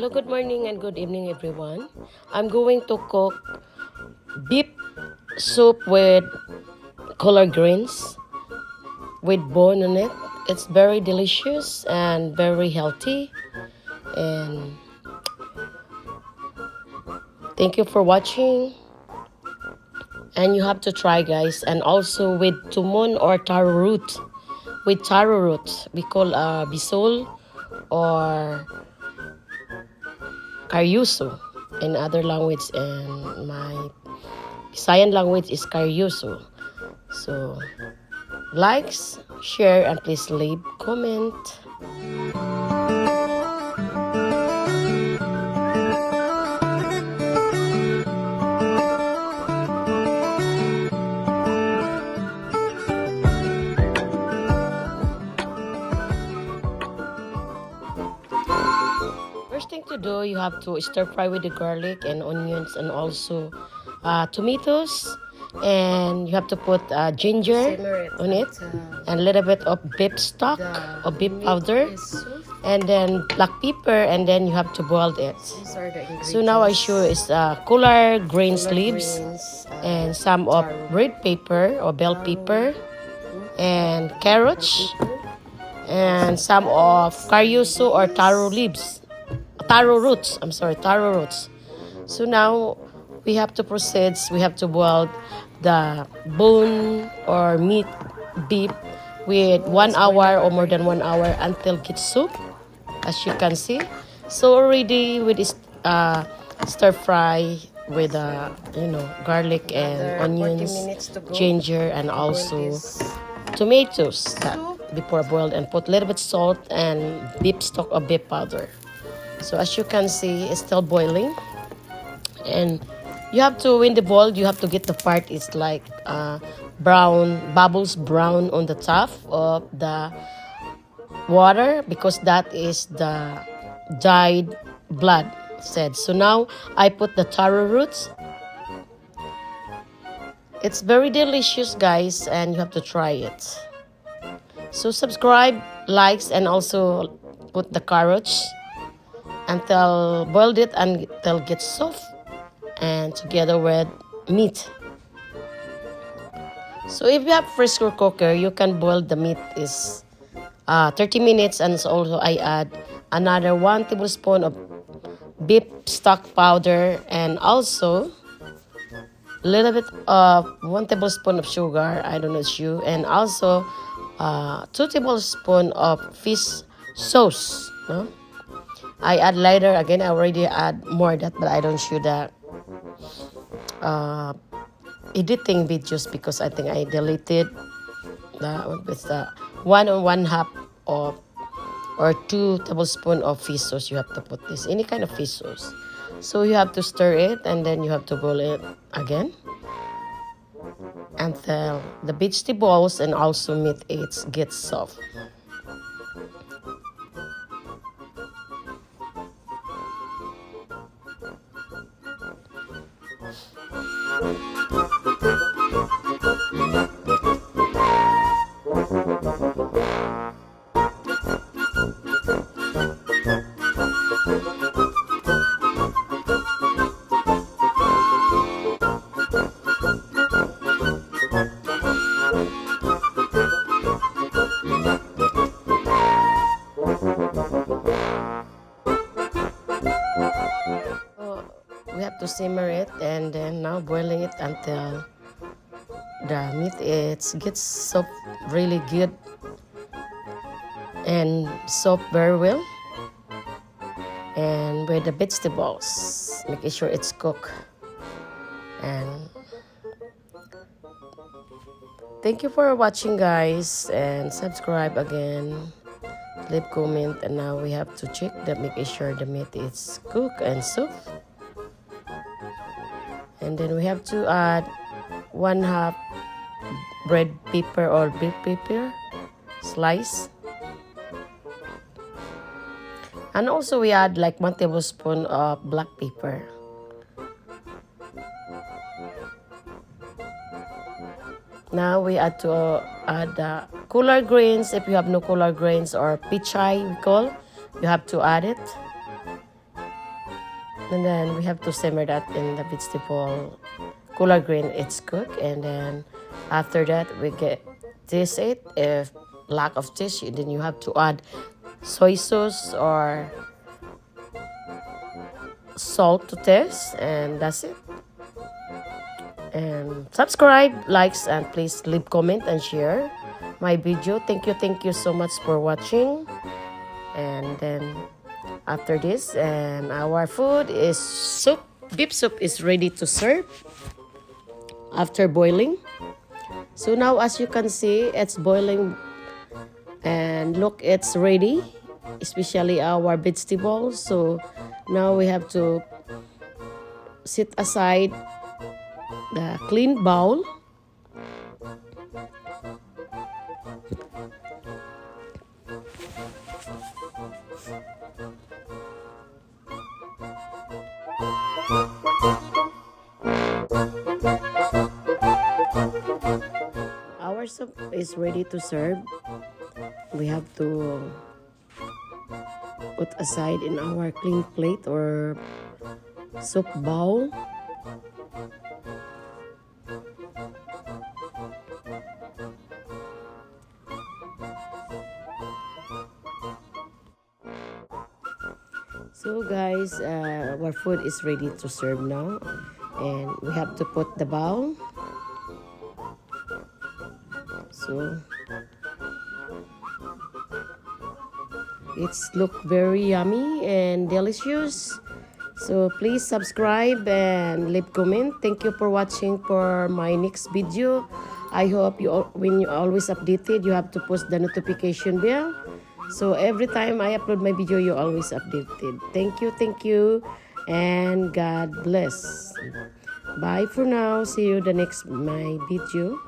Hello, good morning and good evening, everyone. I'm going to cook beef soup with collard greens with bone on it. It's very delicious and very healthy. And thank you for watching. And you have to try, guys. And also with tumon or taro root. With taro root, we call bisol or karyuso in other language, and my Visayan language is karyuso. So, likes, share, and please leave comment. First thing to do, you have to stir fry with the garlic and onions and also tomatoes. And you have to put ginger on it and a little bit of beef stock or beef powder and then black pepper, and then you have to boil it. So now I show is collard greens leaves and some of red pepper or bell pepper and carrots and some of karyuso or taro leaves. Taro roots. I'm sorry, taro roots. So now we have to proceed. We have to boil the bone or meat beef with 1 hour or more than 1 hour until it gets soup, as you can see. So already with this stir fry with garlic and onions, ginger, and also tomatoes that before boiled, and put a little bit salt and beef stock or beef powder. So as you can see, it's still boiling, and you have to, when the boil, you have to get the part it's like brown, bubbles brown on the top of the water, because that is the dyed blood said. So now I put the taro roots. It's very delicious, guys, and you have to try it. So subscribe, likes, and also put the carrots until boiled it until it gets soft and together with meat. So if you have fresco cooker, you can boil the meat is 30 minutes, and so also I add another 1 tablespoon of beef stock powder and also a little bit of 1 tablespoon of sugar, I don't know it's you, and also 2 tablespoons of fish sauce. No? I add later again. I already add more that, but I don't show that editing videos because I think I deleted with the 1 and 1/2 of or 2 tablespoons of fish sauce. You have to put this any kind of fish sauce. So you have to stir it and then you have to boil it again until the vegetables and also meat gets soft. We have to simmer it and then now boiling it until the meat gets soft really good and soft very well, and with the vegetables making sure it's cooked. And thank you for watching, guys, and subscribe again, leave comment, and now we have to check that making sure the meat is cooked and soft. And then we have to add 1/2 red pepper or bell pepper slice. And also we add like 1 tablespoon of black pepper. Now we add the collard greens. If you have no collard greens or pichay we call, you have to add it. And then we have to simmer that in the vegetable collard green. It's cooked, and then after that we get this it. If lack of this, then you have to add soy sauce or salt to taste, and that's it. And subscribe, likes, and please leave comment and share my video. Thank you so much for watching. And then after this, and our food is soup. Beef soup is ready to serve after boiling. So now, as you can see, it's boiling, and look, it's ready, especially our vegetables. So now we have to set aside the clean bowl. Our soup is ready to serve. We have to put aside in our clean plate or soup bowl. So guys, our food is ready to serve now, and we have to put the bowl. So it's look very yummy and delicious. So please subscribe and leave comment. Thank you for watching for my next video. I hope when you always updated, you have to post the notification bell. So every time I upload my video, you always updated. Thank you, and God bless. Bye for now. See you the next my video.